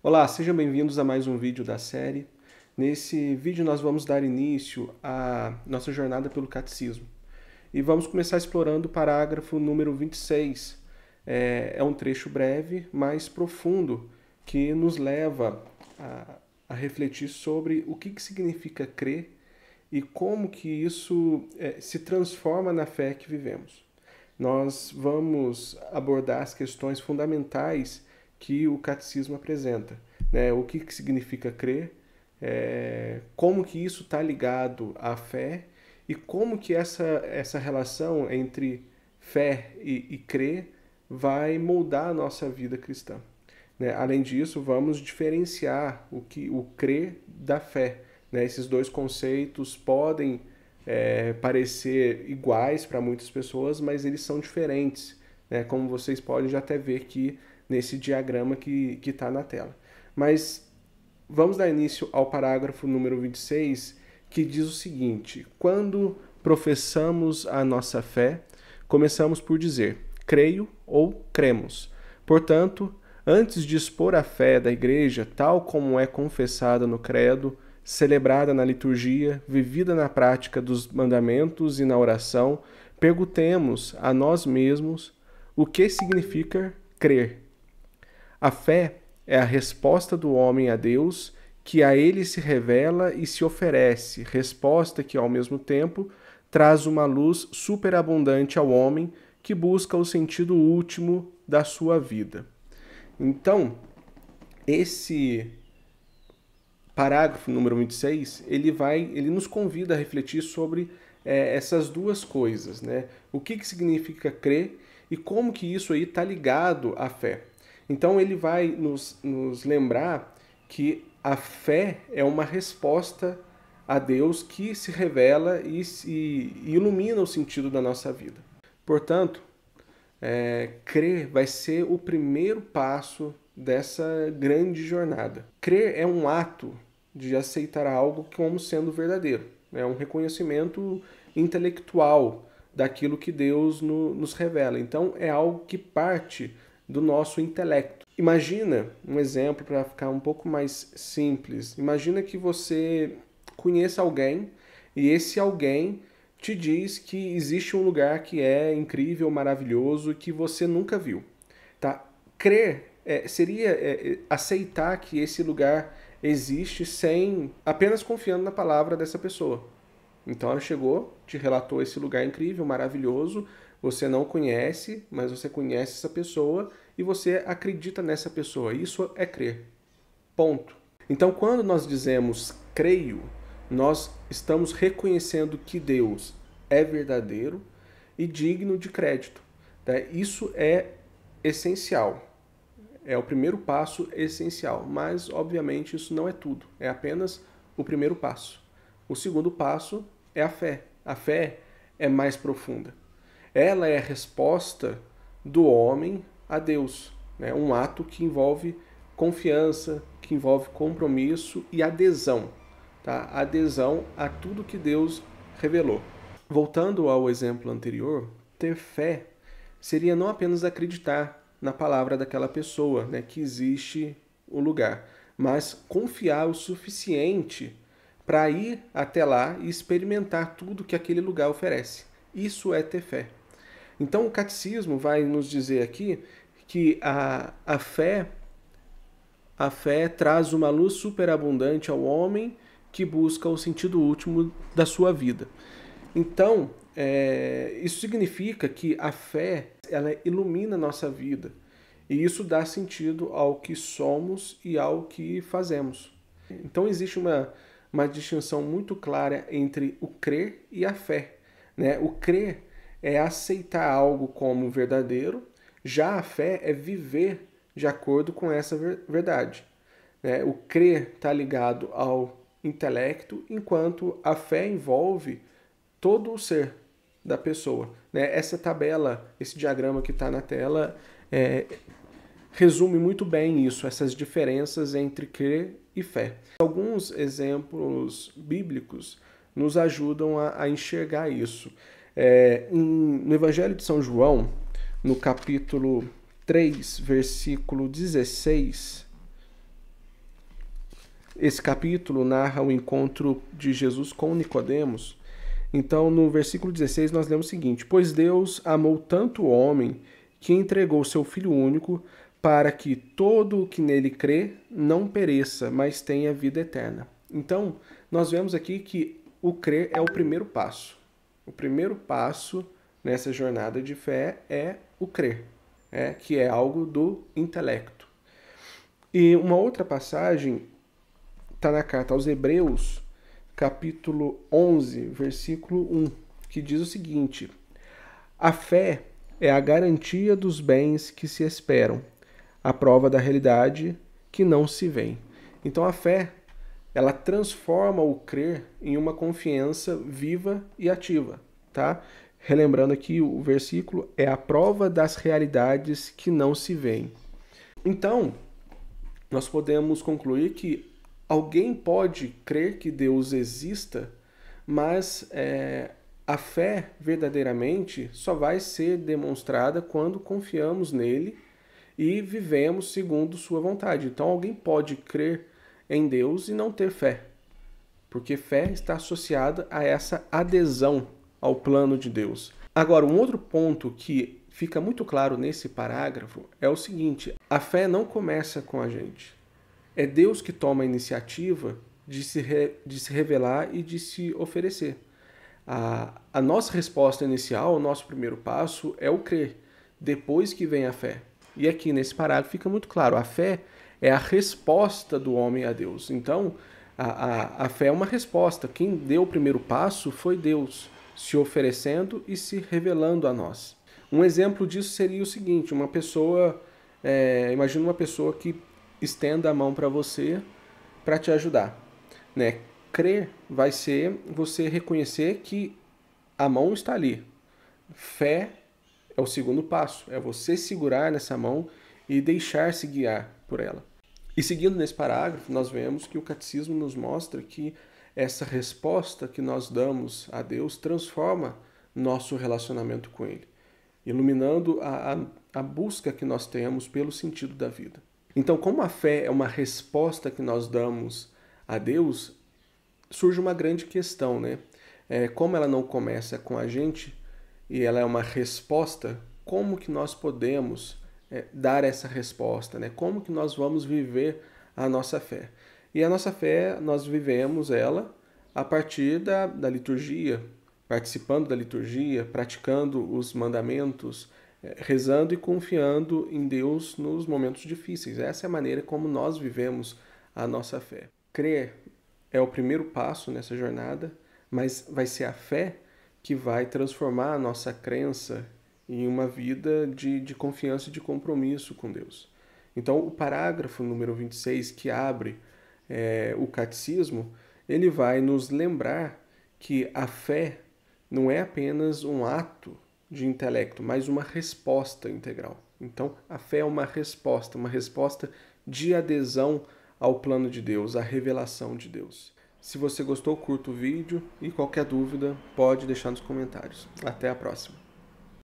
Olá, sejam bem-vindos a mais um vídeo da série. Nesse vídeo nós vamos dar início à nossa jornada pelo Catecismo. E vamos começar explorando o parágrafo número 26. É um trecho breve, mas profundo, que nos leva a refletir sobre o que significa crer e como que isso se transforma na fé que vivemos. Nós vamos abordar as questões fundamentais que o catecismo apresenta, né? O que significa crer, como que isso está ligado à fé e como que essa relação entre fé e crer vai moldar a nossa vida cristã. Né? Além disso, vamos diferenciar o crer da fé. Né? Esses dois conceitos podem parecer iguais para muitas pessoas, mas eles são diferentes, né? Como vocês podem já até ver aqui nesse diagrama que está na tela. Mas vamos dar início ao parágrafo número 26, que diz o seguinte: quando professamos a nossa fé, começamos por dizer, creio ou cremos. Portanto, antes de expor a fé da Igreja, tal como é confessada no credo, celebrada na liturgia, vivida na prática dos mandamentos e na oração, perguntemos a nós mesmos o que significa crer. A fé é a resposta do homem a Deus, que a ele se revela e se oferece, resposta que, ao mesmo tempo, traz uma luz superabundante ao homem que busca o sentido último da sua vida. Então, esse parágrafo número 26, ele nos convida a refletir sobre essas duas coisas, né? O que significa crer e como que isso aí está ligado à fé. Então ele vai nos lembrar que a fé é uma resposta a Deus que se revela e ilumina o sentido da nossa vida. Portanto, crer vai ser o primeiro passo dessa grande jornada. Crer é um ato de aceitar algo como sendo verdadeiro. É um reconhecimento intelectual daquilo que Deus nos revela. Então, é algo que parte do nosso intelecto. Imagina um exemplo para ficar um pouco mais simples. Imagina que você conheça alguém e esse alguém te diz que existe um lugar que é incrível, maravilhoso e que você nunca viu. Tá? Crer seria aceitar que esse lugar existe sem apenas confiando na palavra dessa pessoa. Então ela chegou, te relatou esse lugar incrível, maravilhoso, você não conhece, mas você conhece essa pessoa e você acredita nessa pessoa. Isso é crer. Ponto. Então quando nós dizemos creio, nós estamos reconhecendo que Deus é verdadeiro e digno de crédito. Tá? Isso é essencial. É o primeiro passo essencial, mas obviamente isso não é tudo, é apenas o primeiro passo. O segundo passo é a fé. A fé é mais profunda. Ela é a resposta do homem a Deus, né? Um ato que envolve confiança, que envolve compromisso e adesão, tá? Adesão a tudo que Deus revelou. Voltando ao exemplo anterior, ter fé seria não apenas acreditar na palavra daquela pessoa, né, que existe o lugar, mas confiar o suficiente para ir até lá e experimentar tudo que aquele lugar oferece. Isso é ter fé. Então o catecismo vai nos dizer aqui que a fé traz uma luz superabundante ao homem que busca o sentido último da sua vida. Então, isso significa que a fé ela ilumina a nossa vida. E isso dá sentido ao que somos e ao que fazemos. Então existe uma distinção muito clara entre o crer e a fé. Né? O crer é aceitar algo como verdadeiro, já a fé é viver de acordo com essa verdade. Né? O crer está ligado ao intelecto, enquanto a fé envolve todo o ser da pessoa. Né? Essa tabela, esse diagrama que está na tela, resume muito bem isso, essas diferenças entre crer e fé. Alguns exemplos bíblicos nos ajudam a enxergar isso. No Evangelho de São João, no capítulo 3, versículo 16, Esse capítulo narra o encontro de Jesus com Nicodemos. Então, no versículo 16, nós lemos o seguinte: Pois Deus amou tanto o homem que entregou seu Filho único para que todo o que nele crê não pereça, mas tenha vida eterna. Então, nós vemos aqui que o crer é o primeiro passo. O primeiro passo nessa jornada de fé é o crer, que é algo do intelecto. E uma outra passagem está na carta aos Hebreus, capítulo 11, versículo 1, que diz o seguinte: A fé é a garantia dos bens que se esperam, a prova da realidade que não se vê. Então a fé, ela transforma o crer em uma confiança viva e ativa, tá? Relembrando aqui o versículo, é a prova das realidades que não se veem. Então, nós podemos concluir que alguém pode crer que Deus exista, mas a fé verdadeiramente só vai ser demonstrada quando confiamos nele e vivemos segundo sua vontade. Então alguém pode crer em Deus e não ter fé, porque fé está associada a essa adesão ao plano de Deus. Agora, um outro ponto que fica muito claro nesse parágrafo é o seguinte: a fé não começa com a gente. É Deus que toma a iniciativa de se revelar e de se oferecer. A nossa resposta inicial, o nosso primeiro passo é o crer, depois que vem a fé. E aqui nesse parágrafo fica muito claro, a fé é a resposta do homem a Deus. Então, a fé é uma resposta. Quem deu o primeiro passo foi Deus, se oferecendo e se revelando a nós. Um exemplo disso seria o seguinte: imagina uma pessoa que estenda a mão para você para te ajudar, né? Crer vai ser você reconhecer que a mão está ali. Fé é o segundo passo, é você segurar nessa mão e deixar-se guiar por ela. E seguindo nesse parágrafo, nós vemos que o catecismo nos mostra que essa resposta que nós damos a Deus transforma nosso relacionamento com Ele, iluminando a busca que nós temos pelo sentido da vida. Então, como a fé é uma resposta que nós damos a Deus, surge uma grande questão, né? Como ela não começa com a gente e ela é uma resposta, como que nós podemos dar essa resposta, né? Como que nós vamos viver a nossa fé? E a nossa fé, nós vivemos ela a partir da liturgia, participando da liturgia, praticando os mandamentos, rezando e confiando em Deus nos momentos difíceis. Essa é a maneira como nós vivemos a nossa fé. Crer é o primeiro passo nessa jornada, mas vai ser a fé que vai transformar a nossa crença em uma vida de confiança e de compromisso com Deus. Então, o parágrafo número 26, que abre o catecismo, ele vai nos lembrar que a fé não é apenas um ato de intelecto, mas uma resposta integral. Então, a fé é uma resposta de adesão ao plano de Deus, à revelação de Deus. Se você gostou, curta o vídeo e qualquer dúvida pode deixar nos comentários. Até a próxima.